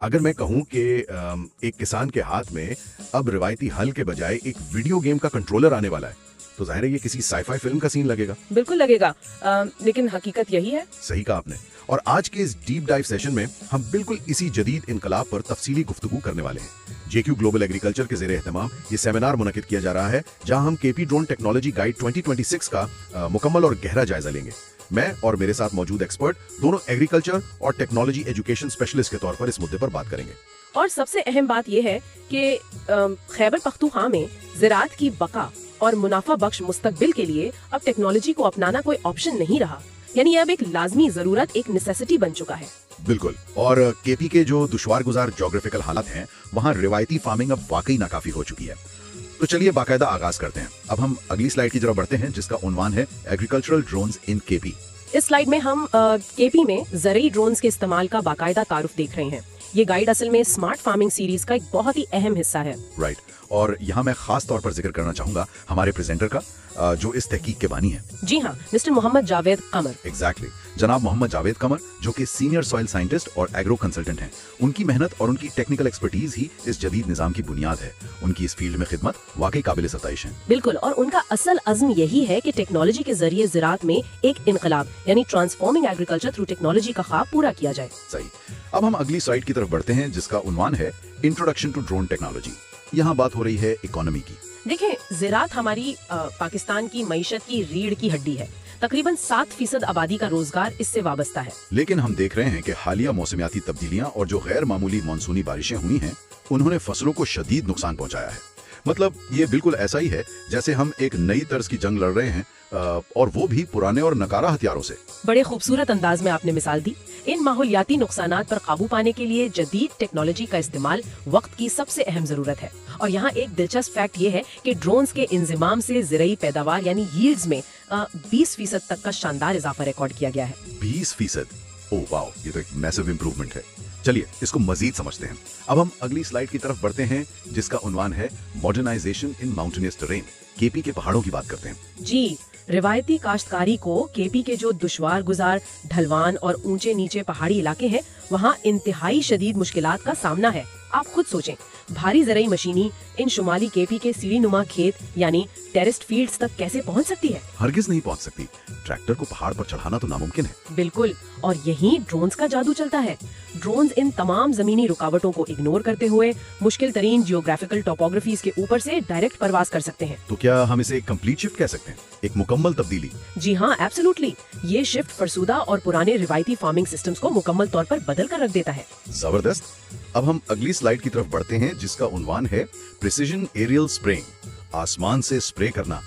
अगर मैं कहूं कि एक किसान के हाथ में अब रिवायती हल के बजाय एक वीडियो गेम का कंट्रोलर आने वाला है, तो जाहिर है ये किसी साईफाई फिल्म का सीन लगेगा। बिल्कुल लगेगा, लेकिन हकीकत यही है। सही कहा आपने। और आज के इस डीप डाइव सेशन में हम बिल्कुल इसी जदीद इनकलाब पर तफसीली गुफ्तगू करने वाले हैं। जेक्यू ग्लोबल एग्रीकल्चर के ज़ेरे एहतमाम ये सेमिनार मुनक़िद किया जा रहा है, जहां हम केपी ड्रोन टेक्नोलॉजी गाइड 2026 का मुकम्मल और गहरा जायजा लेंगे। मैं और मेरे साथ मौजूद एक्सपर्ट दोनों एग्रीकल्चर और टेक्नोलॉजी एजुकेशन स्पेशलिस्ट के तौर पर इस मुद्दे पर बात करेंगे। और सबसे अहम बात यह है कि खैबर पख्तूनख्वा में ज़राअत की बका और मुनाफा बख्श मुस्तकबिल के लिए अब टेक्नोलॉजी को अपनाना कोई ऑप्शन नहीं रहा, यानी अब एक लाजमी जरूरत, एक नेसेसिटी बन चुका है। बिल्कुल। और केपी के जो दुश्वार गुजार जोग्राफिकल हालात हैं, वहाँ रिवायती फार्मिंग अब वाकई नाकाफी हो चुकी है। तो चलिए बाकायदा आगाज करते हैं। अब हम अगली स्लाइड की तरफ बढ़ते हैं, जिसका उन्वान है एग्रीकल्चरल ड्रोन्स इन केपी। इस स्लाइड में हम केपी में ज़रूरी ड्रोन्स के इस्तेमाल का बाकायदा तारुफ देख रहे हैं। ये गाइड असल में स्मार्ट फार्मिंग सीरीज का एक बहुत ही अहम हिस्सा है। राइट। और यहाँ मैं खास तौर पर जिक्र करना चाहूंगा हमारे प्रेजेंटर का, जो इस तहकीक के बानी है। जी हाँ, मिस्टर मोहम्मद जावेद कमर। एग्जैक्टली। जनाब मोहम्मद जावेद कमर, जो कि सीनियर सॉइल साइंटिस्ट और एग्रो कंसल्टेंट हैं। उनकी मेहनत और उनकी टेक्निकल एक्सपर्टीज ही इस जदीद निजाम की बुनियाद है। उनकी इस फील्ड में खिदमत वाकई काबिल सताइश है। बिल्कुल। और उनका असल अज़्म यही है कि टेक्नोलॉजी के जरिए ज़राअत में एक इनकलाब, यानी ट्रांसफॉर्मिंग एग्रीकल्चर थ्रू टेक्नोलॉजी का ख्वाब पूरा किया जाए। सही। अब हम अगली स्लाइड की तरफ बढ़ते हैं, जिसका उन्वान है इंट्रोडक्शन टू ड्रोन टेक्नोलॉजी। यहाँ बात हो रही है इकोनॉमी की। देखें, ज़राअत हमारी पाकिस्तान की मईशत की रीढ़ की हड्डी है। तकरीबन 7% आबादी का रोजगार इससे वाबस्ता है। लेकिन हम देख रहे हैं कि हालिया मौसमियाती तब्दीलियां और जो गैर मामूली मानसूनी बारिशें हुई हैं, उन्होंने फसलों को शदीद नुकसान पहुंचाया है। मतलब ये बिल्कुल ऐसा ही है जैसे हम एक नई तर्ज की जंग लड़ रहे हैं, और वो भी पुराने और नकारा हथियारों से। बड़े खूबसूरत अंदाज में आपने मिसाल दी। इन माहौलियाती नुकसानात पर काबू पाने के लिए जदीद टेक्नोलॉजी का इस्तेमाल वक्त की सबसे अहम जरूरत है। और यहाँ एक दिलचस्प फैक्ट ये है कि ड्रोन्स के इंजिमाम से ज़राई पैदावार यानी यील्ड्स में 20% तक का शानदार इजाफा रिकॉर्ड किया गया है। 20%? ओह वाओ, ये तो एक मैसिव इंप्रूवमेंट है। चलिए इसको मजीद समझते हैं। अब हम अगली स्लाइड की तरफ बढ़ते हैं, जिसका उन्वान है modernization in mountainous terrain. KP के पहाड़ों की बात करते हैं। जी, रिवायती काश्तकारी को केपी के जो दुश्वार गुजार, ढलवान और ऊंचे नीचे पहाड़ी इलाके हैं, वहाँ इंतहाई शदीद मुश्किलात का सामना है। आप खुद सोचें, भारी ज़राई मशीनी इन शुमाली केपी के सीढ़ी नुमा खेत यानी टेरेस्ड फील्ड्स तक कैसे पहुंच सकती है? हरगिज नहीं पहुंच सकती। ट्रैक्टर को पहाड़ पर चढ़ाना तो नामुमकिन है। बिल्कुल। और यहीं ड्रोन्स का जादू चलता है। ड्रोन्स इन तमाम जमीनी रुकावटों को इग्नोर करते हुए मुश्किल तरीन जियोग्राफिकल टोपोग्राफीज के ऊपर से डायरेक्ट परवाज कर सकते हैं। तो क्या हम इसे कंप्लीट शिफ्ट कह सकते हैं, एक मुकम्मल तब्दीली? जी हाँ, एब्सोल्युटली। ये शिफ्ट फरसूदा और पुराने रिवायती फार्मिंग सिस्टम्स को मुकम्मल तौर पर बदल कर रख देता है। जबरदस्त। अब हम अगली स्लाइड की तरफ बढ़ते हैं, जिसका उन्वान है प्रिसिजन एरियल स्प्रेइंग। आसमान से स्प्रे करना,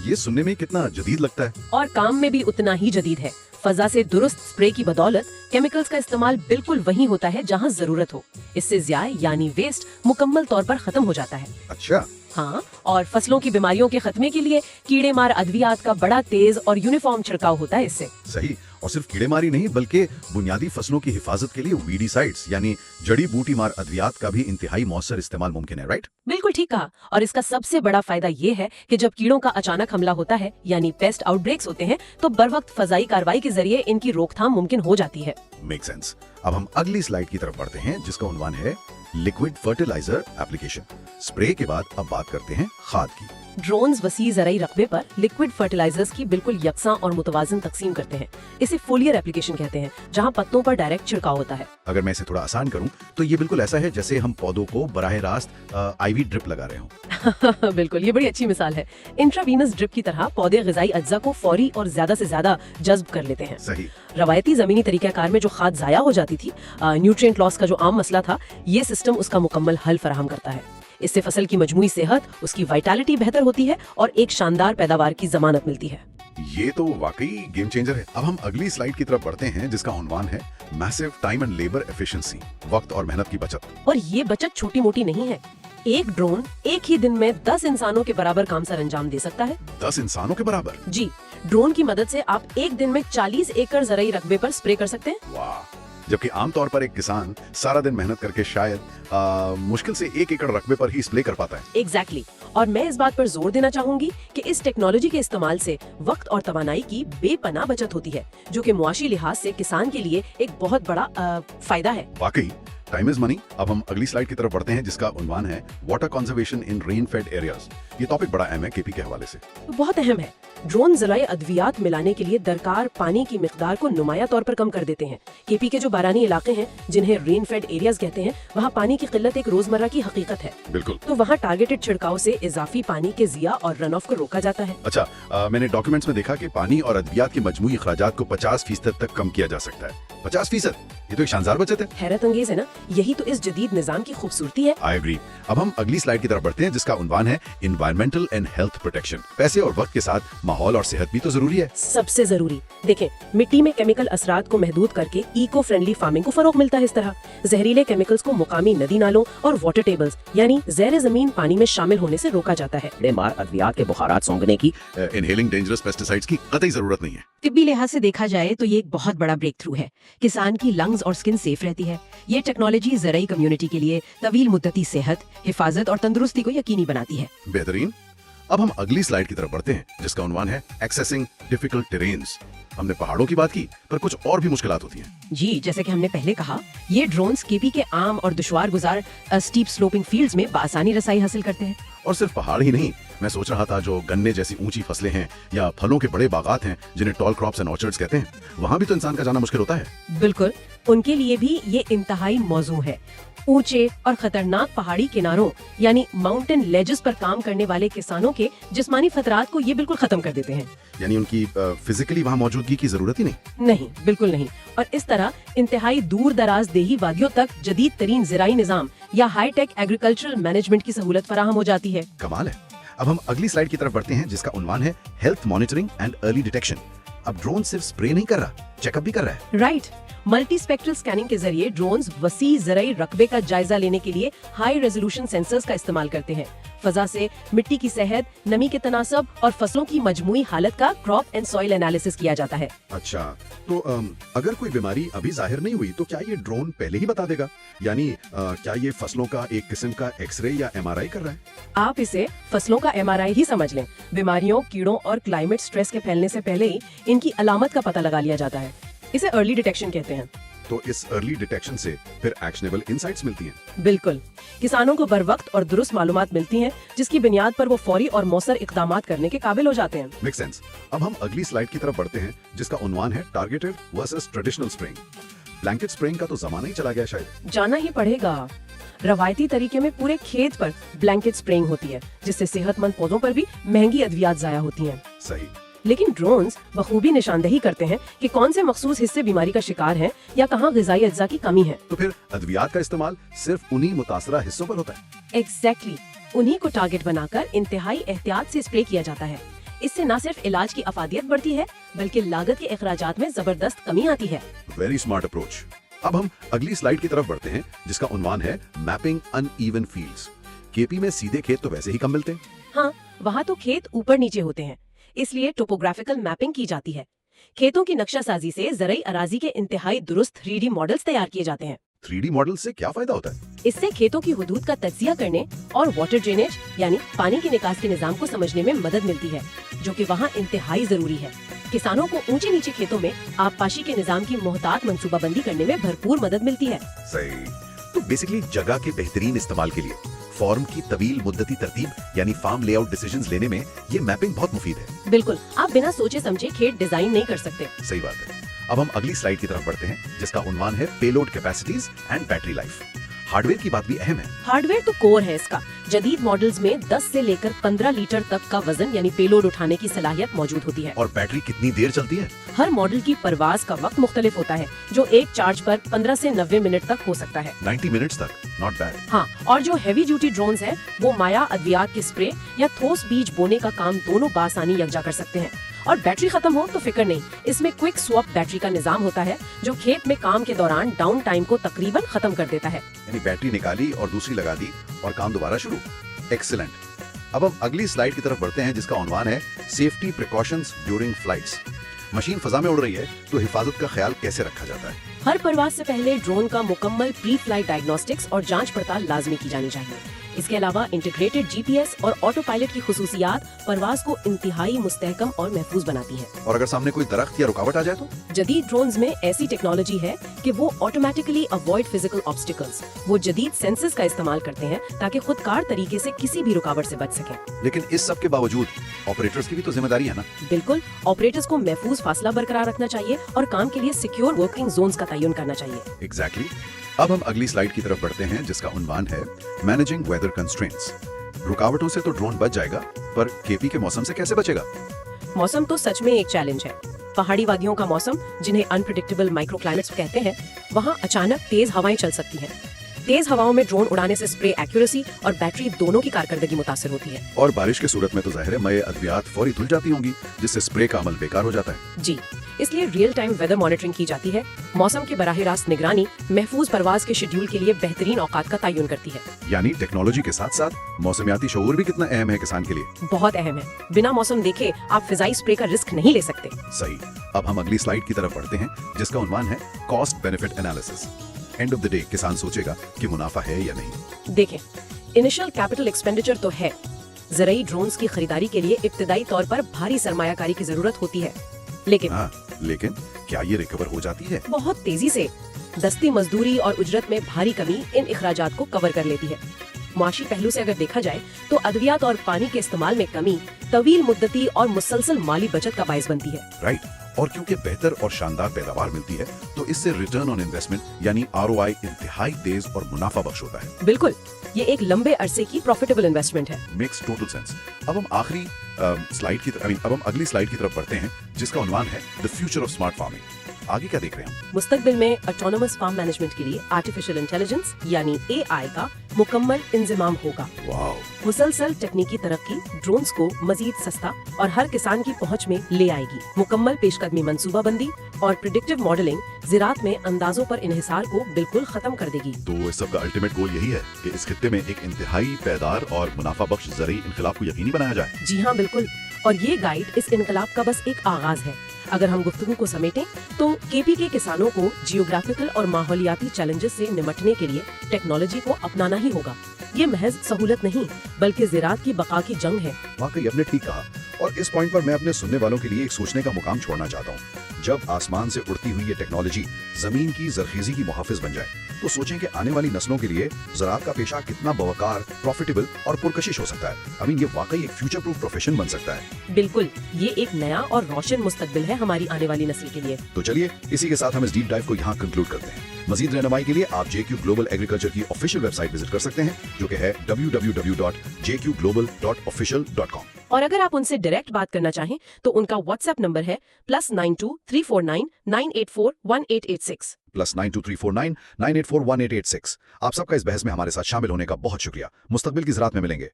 ये सुनने में कितना जदीद लगता है, और काम में भी उतना ही जदीद है। फजा से दुरुस्त स्प्रे की बदौलत केमिकल्स का इस्तेमाल बिल्कुल वहीं होता है जहां जरूरत हो। इससे ज़ाय यानी वेस्ट मुकम्मल तौर पर खत्म हो जाता है। अच्छा। हाँ, और फसलों की बीमारियों के खत्मे के लिए कीड़े मार अद्वियात का बड़ा तेज और यूनिफॉर्म छिड़काव होता है इससे। सही। और सिर्फ कीड़े मारी नहीं, बल्कि बुनियादी फसलों की हिफाजत के लिए वीडीसाइड्स यानी जड़ी बूटी मार अद्वियात का भी इंतहाई मौसर इस्तेमाल मुमकिन है। राइट, बिल्कुल ठीक कहा। और इसका सबसे बड़ा फायदा ये है कि जब कीड़ों का अचानक हमला होता है यानी पेस्ट आउटब्रेक्स होते हैं, तो बर वक्त फजाई कार्रवाई के जरिए इनकी रोकथाम मुमकिन हो जाती है। Make sense. अब हम अगली स्लाइड की तरफ बढ़ते हैं, जिसका उन्वान है लिक्विड फर्टिलाइजर एप्लीकेशन। स्प्रे के बाद अब बात करते हैं खाद की। ड्रोन्स वसी ज़राई रकबे पर लिक्विड फर्टिलाइजर्स की बिल्कुल यकसा और मुतवाज़िन तकसीम करते हैं। इसे फोलियर एप्लीकेशन कहते हैं, जहां पत्तों पर डायरेक्ट छिड़काव होता है। अगर मैं इसे थोड़ा आसान करूं, तो ये बिल्कुल ऐसा है जैसे हम पौधों को बराह रास्त आईवी ड्रिप लगा रहे हों। बिल्कुल, ये बड़ी अच्छी मिसाल है। इंट्रावीनस ड्रिप की तरह पौधे ग़िज़ाई अज्जा को फौरी और ज्यादा से ज्यादा जज्ब कर लेते हैं। सही। रवायती जमीनी तरीक़ाकार में जो खाद ज़ाया हो जाती थी, न्यूट्रिएंट लॉस का जो आम मसला था, ये सिस्टम उसका मुकम्मल हल फराहम करता है। इससे फसल की मजमूई सेहत, उसकी वाइटलिटी बेहतर होती है और एक शानदार पैदावार की जमानत मिलती है। ये तो वाकई गेम चेंजर है। अब हम अगली स्लाइड की तरफ बढ़ते हैं, जिसका उन्वान है massive time and labour efficiency, वक्त और मेहनत की बचत। और ये बचत छोटी मोटी नहीं है। एक ड्रोन एक ही दिन में 10 इंसानों के बराबर काम सर अंजाम दे सकता है। 10 इंसानों के बराबर? जी, ड्रोन की मदद से आप एक दिन में 40 एकड़ ज़राई रकबे पर स्प्रे कर सकते हैं। वाह। जबकि आमतौर पर एक किसान सारा दिन मेहनत करके शायद मुश्किल से 1 एकड़ रकबे पर ही स्प्रे कर पाता है। एग्जैक्टली। और मैं इस बात पर जोर देना चाहूंगी कि इस टेक्नोलॉजी के इस्तेमाल से वक्त और तवानाई की बेपनाह बचत होती है, जो कि मुआशी लिहाज से किसान के लिए एक बहुत बड़ा फायदा है। वाकई टाइम इज मनी। अब हम अगली स्लाइड की तरफ बढ़ते हैं जिसका उन्वान है water conservation in rain fade areas. ये टॉपिक बड़ा अहम है केपी के हवाले से। तो बहुत अहम है। ड्रोन ज़राए अद्वियात मिलाने के लिए दरकार पानी की मिकदार को नुमाया तौर पर कम कर देते हैं। केपी के जो बारानी इलाके हैं जिन्हें रेन फेड एरियाज कहते हैं, वहाँ पानी की किल्लत एक रोजमर्रा की हकीकत है। बिल्कुल। तो वहाँ टारगेटेड छिड़काव से इजाफी पानी के जिया और रन ऑफ को रोका जाता है। अच्छा, मैंने डॉक्यूमेंट्स में देखा कि पानी और अद्वियात के मजमूई अखराजात को 50% तक कम किया जा सकता है। 50%? ये तो एक शानदार बचत है। हैरत अंगेज है ना? यही तो इस जदीद निजाम की खूबसूरती है। I agree. अब हम अगली स्लाइड की तरफ बढ़ते हैं जिसका उन्वान है एनवायरमेंटल एंड हेल्थ प्रोटेक्शन। पैसे और वक्त के साथ माहौल और सेहत भी तो जरूरी है। सबसे जरूरी। देखें, मिट्टी में केमिकल असरात को महदूद करके इको फ्रेंडली फार्मिंग को फरोग मिलता है। इस तरह जहरीले केमिकल्स को मुकामी नदी नालों और वाटर टेबल्स यानी ज़ेर जमीन पानी में शामिल होने से रोका जाता है। बेमार अद्वियात के बुखारात सूंघने की इनहेलिंग डेंजरस पेस्टिसाइड्स की कतई जरूरत नहीं है। तिब्बी लिहाज से देखा जाए तो ये एक बहुत बड़ा ब्रेक थ्रू है। किसान की लंग्स और स्किन सेफ रहती है। ये टेक्नोलॉजी ज़राई कम्युनिटी के लिए तवील मुद्दती सेहत, हिफाजत और तंदुरुस्ती को यकीनी बनाती है। बेहतरीन। अब हम अगली स्लाइड की तरफ बढ़ते हैं जिसका उन्वान है एक्सेसिंग डिफिकल्ट टेरेन्स। हमने पहाड़ों की बात की, पर कुछ और भी मुश्किलात होती हैं। जी, जैसे कि हमने पहले कहा, ये ड्रोन्स केपी के आम और दुश्वार गुजार स्टीप स्लोपिंग फील्ड्स में बआसानी रसाई हासिल करते हैं। और सिर्फ पहाड़ ही नहीं, मैं सोच रहा था जो गन्ने जैसी ऊंची फसलें हैं या फलों के बड़े बागात हैं जिन्हें टॉल क्रॉप्स एंड ऑर्चर्ड्स कहते हैं, वहाँ भी तो इंसान का जाना मुश्किल होता है। बिल्कुल, उनके लिए भी ये इंतहाई मौजू है। ऊंचे और खतरनाक पहाड़ी किनारों यानी माउंटेन लेजेस पर काम करने वाले किसानों के जिस्मानी खतरात को ये बिल्कुल खत्म कर देते हैं। यानी उनकी फिजिकली वहाँ मौजूदगी की जरूरत ही नहीं। नहीं, बिल्कुल नहीं। और इस तरह इंतहाई दूर दराज देही वादियों तक जदीद तरीन ज़राई निजाम या हाई टेक एग्रीकल्चरल मैनेजमेंट की सहूलत फराहम हो जाती है। कमाल है। अब हम अगली स्लाइड की तरफ बढ़ते हैं जिसका उन्वान है health monitoring and early detection. अब ड्रोन सिर्फ स्प्रे नहीं कर रहा, चेकअप भी कर रहा है। राइट। मल्टी स्पेक्ट्रल स्कैनिंग के जरिए ड्रोन्स वसी ज़राई रकबे का जायजा लेने के लिए हाई रेजोल्यूशन सेंसर्स का इस्तेमाल करते हैं। फजा से मिट्टी की सेहत, नमी के तनासब और फसलों की मजमूई हालत का क्रॉप एंड सॉइल एनालिसिस किया जाता है। अच्छा, तो अगर कोई बीमारी अभी जाहिर नहीं हुई तो क्या ये ड्रोन पहले ही बता देगा? यानी क्या ये फसलों का एक किस्म का एक्सरे या एमआरआई कर रहा है? आप इसे फसलों का एमआरआई ही समझ लें। बीमारियों, कीड़ों और क्लाइमेट स्ट्रेस के फैलने से पहले ही इनकी अलामत का पता लगा लिया जाता है। इसे अर्ली डिटेक्शन कहते हैं। तो इस अर्ली डिटेक्शन से फिर एक्शनेबल इनसाइट्स मिलती हैं। बिल्कुल, किसानों को बर वक्त और दुरुस्त मालूमात मिलती हैं जिसकी बुनियाद पर वो फौरी और मौसर इकदामात करने के काबिल हो जाते हैं। Make sense. अब हम अगली स्लाइड की तरफ बढ़ते हैं जिसका उन्वान है targeted versus traditional spraying. Blanket spraying का तो जमाना ही चला गया शायद। जाना ही पड़ेगा। रवायती तरीके में पूरे खेत पर ब्लैंकेट स्प्रेइंग होती है जिससे सेहतमंद पौधों पर भी महंगी अद्वियात जाया होती हैं। सही। लेकिन ड्रोन्स बखूबी निशानदही करते हैं कि कौन से मखसूस हिस्से बीमारी का शिकार हैं या कहाँ ग़िज़ाई अज्जा की कमी है। तो फिर अद्वियात का इस्तेमाल सिर्फ उन्हीं मुतासरा हिस्सों पर होता है। एग्जैक्टली, उन्हीं को टारगेट बनाकर इंतहाई एहतियात से स्प्रे किया जाता है। इससे न सिर्फ इलाज की अफादियत बढ़ती है बल्कि लागत के अखराजात में जबरदस्त कमी आती है। Very smart approach. अब हम अगली स्लाइड की तरफ बढ़ते हैं जिसका उन्वान है मैपिंग अनइवन फील्ड्स। केपी में सीधे खेत तो वैसे ही कम मिलते हैं। हाँ, वहाँ तो खेत ऊपर नीचे होते हैं, इसलिए टोपोग्राफिकल मैपिंग की जाती है। खेतों की नक्शासाजी से ज़राई अराजी के इंतहाई दुरुस्त 3D मॉडल्स तैयार किए जाते हैं। 3D मॉडल से क्या फायदा होता है? इससे खेतों की हुदूद का तज्जिया करने और वाटर ड्रेनेज यानी पानी के निकास के निजाम को समझने में मदद मिलती है, जो कि वहाँ इंतहाई जरूरी है। किसानों को ऊंचे नीचे खेतों में आबपाशी के निजाम की मोहतात मंसूबाबंदी करने में भरपूर मदद मिलती है। सही। तो बेसिकली जगह के बेहतरीन इस्तेमाल के लिए फॉर्म की तवील मुद्दती तरतीब यानी फार्म लेआउट डिसीजंस लेने में ये मैपिंग बहुत मुफीद है। बिल्कुल, आप बिना सोचे समझे खेत डिजाइन नहीं कर सकते। सही बात है। अब हम अगली स्लाइड की तरफ बढ़ते हैं जिसका उन्वान है payload capacities and battery life. Hardware की बात भी अहम है। हार्डवेयर तो कोर है इसका। जदीद मॉडल्स में 10 से लेकर 15 लीटर तक का वजन यानी पेलोड उठाने की सलाहियत मौजूद होती है। और बैटरी कितनी देर चलती है? हर मॉडल की परवाज का वक्त मुख्तलिफ होता है, जो एक चार्ज पर 15 से 90 मिनट तक हो सकता है। 90 मिनट्स तक, नॉट बैड। हाँ, और जो हैवी ड्यूटी ड्रोन्स हैं, वो माया अद्वियात के स्प्रे या ठोस बीज बोने का काम दोनों बासानी यकजा कर सकते हैं। और बैटरी खत्म हो तो फिक्र नहीं, इसमें क्विक स्वैप बैटरी का निजाम होता है जो खेत में काम के दौरान डाउन टाइम को तकरीबन खत्म कर देता है। यानी बैटरी निकाली और दूसरी लगा दी और काम दोबारा शुरू। एक्सीलेंट। अब हम अगली स्लाइड की तरफ बढ़ते हैं जिसका उन्वान है safety precautions during flights. Machine फजा में उड़ रही है तो हिफाजत का ख्याल कैसे रखा जाता है? हर परवाज से पहले ड्रोन का मुकम्मल प्री फ्लाइट डायग्नोस्टिक्स और जांच पड़ताल लाजमी की जानी चाहिए। इसके अलावा इंटीग्रेटेड जीपीएस और ऑटो पायलट की खुसूसियात परवाज को इंतहाई मुस्तहकम और महफूज बनाती हैं। और अगर सामने कोई दरख्त या रुकावट आ जाए तो? जदीद ड्रोन्स में ऐसी टेक्नोलॉजी है कि वो ऑटोमेटिकली अवॉइड फिजिकल ऑब्स्टिकल्स। वो जदीद सेंसर्स का इस्तेमाल करते हैं ताकि खुदकार तरीके से किसी भी रुकावट से बच सकें। लेकिन इस सब के बावजूद ऑपरेटर्स की भी तो जिम्मेदारी है ना? बिल्कुल, ऑपरेटर्स को महफूज फासला बरकरार रखना चाहिए और काम के लिए सिक्योर वर्किंग जोन्स का तयन करना चाहिए। एग्जैक्टली। अब हम अगली स्लाइड की तरफ बढ़ते हैं जिसका उन्वान है मैनेजिंग वेदर कंस्ट्रेंट्स। रुकावटों से तो ड्रोन बच जाएगा, पर केपी के मौसम से कैसे बचेगा? मौसम तो सच में एक चैलेंज है। पहाड़ी वादियों का मौसम, जिन्हें अनप्रेडिक्टेबल माइक्रोक्लाइमेट्स कहते हैं, वहाँ अचानक तेज हवाएं चल सकती हैं। तेज हवाओं में ड्रोन उड़ाने से स्प्रे एक्यूरेसी और बैटरी दोनों की कारकर्दगी मुतासिर होती है। और बारिश की सूरत में तो जाहिर है मई अद्वियात फौरी धुल जाती होंगी, जिससे स्प्रे का अमल बेकार हो जाता है। जी, इसलिए रियल टाइम वेदर मॉनिटरिंग की जाती है। मौसम के बराह रास्त निगरानी महफूज परवाज के शेड्यूल के लिए बेहतरीन औकात का तयन करती है। यानी टेक्नोलॉजी के साथ साथ मौसमियाती शऊर भी कितना अहम है किसान के लिए? बहुत अहम है। बिना मौसम देखे आप फिजाई स्प्रे का रिस्क नहीं ले सकते। सही। अब हम अगली स्लाइड की तरफ बढ़ते हैं जिसका उन्वान है cost benefit analysis. End of the day किसान सोचेगा कि मुनाफा है या नहीं। देखें, इनिशियल कैपिटल एक्सपेंडिचर तो है। ज़राई ड्रोन्स की खरीदारी के लिए इब्तिदाई तौर पर भारी सरमायाकारी की जरूरत होती है, लेकिन लेकिन क्या ये रिकवर हो जाती है? बहुत तेजी से। दस्ती मजदूरी और उजरत में भारी कमी इन इखराजात को कवर कर लेती है। मुआशी पहलू से अगर देखा जाए तो अद्वियात और पानी के इस्तेमाल में कमी तवील मुद्दती और मुसलसल माली बचत का बाइस बनती है। राइट। और क्योंकि बेहतर और शानदार पैदावार मिलती है तो इससे रिटर्न ऑन इन्वेस्टमेंट यानी ROI इंतहाई तेज और मुनाफा बख्श होता है। बिल्कुल, ये एक लंबे अरसे की प्रॉफिटेबल इन्वेस्टमेंट है। Makes total sense. अब हम आखिरी स्लाइड की अब हम अगली स्लाइड की तरफ बढ़ते हैं जिसका उन्वान है the future of smart farming. आगे क्या देख रहे हैं हम? मुस्तकबिल में ऑटोनोमस फार्म मैनेजमेंट के लिए आर्टिफिशियल इंटेलिजेंस यानी AI का मुकम्मल इंतजाम होगा। वाओ। मुसलसल तकनीकी तरक्की ड्रोन्स को मजीद सस्ता और हर किसान की पहुंच में ले आएगी। मुकम्मल पेशकदमी मंसूबाबंदी और प्रिडिक्टिव मॉडलिंग ज़राअत में अंदाजों पर इन्हिसार को बिल्कुल खत्म कर देगी। तो इस सब का अल्टीमेट गोल यही है कि इस खित्ते में एक इंतहाई पायदार और मुनाफा बख्श ज़रूरी इनकलाब को यकीनी बनाया जाए। जी हाँ, बिल्कुल। और ये गाइड इस इनकलाब का बस एक आगाज है। अगर हम गुफ्तगू को समेटें तो केपी के किसानों को जियोग्राफिकल और माहौलियाती चैलेंजेस से निमटने के लिए टेक्नोलॉजी को अपनाना ही होगा। ये महज सहूलत नहीं बल्कि ज़राअत की बका की जंग है। वाकई आपने ठीक कहा। और इस पॉइंट पर मैं अपने सुनने वालों के लिए एक सोचने का मुकाम छोड़ना चाहता हूँ। जब आसमान से उड़ती हुई ये टेक्नोलॉजी जमीन की जरखेजी की मुहाफिज बन जाए तो सोचें कि आने वाली नस्लों के लिए ज़राअत का पेशा कितना बवकार, प्रॉफिटेबल और पुरकशिश हो सकता है। ये वाकई एक फ्यूचर प्रूफ प्रोफेशन बन सकता है। बिल्कुल, ये एक नया और रोशन मुस्तकबिल है हमारी आने वाली नस्ल के लिए। तो चलिए इसी के साथ हम इस डीप डाइव को यहाँ कंक्लूड करते हैं। मजीद रहनुमाई के लिए आप JQ ग्लोबल एग्रीकल्चर की ऑफिशियल वेबसाइट विजिट कर सकते हैं जो कि है www.jqglobal.official.com। और अगर आप उनसे डायरेक्ट बात करना चाहें तो उनका व्हाट्सएप नंबर है +92 349 984 1886। +92 349 984 1886। आप सबका इस बहस में हमारे साथ शामिल होने का बहुत शुक्रिया। मुस्तकबिल की ज़राअत में मिलेंगे।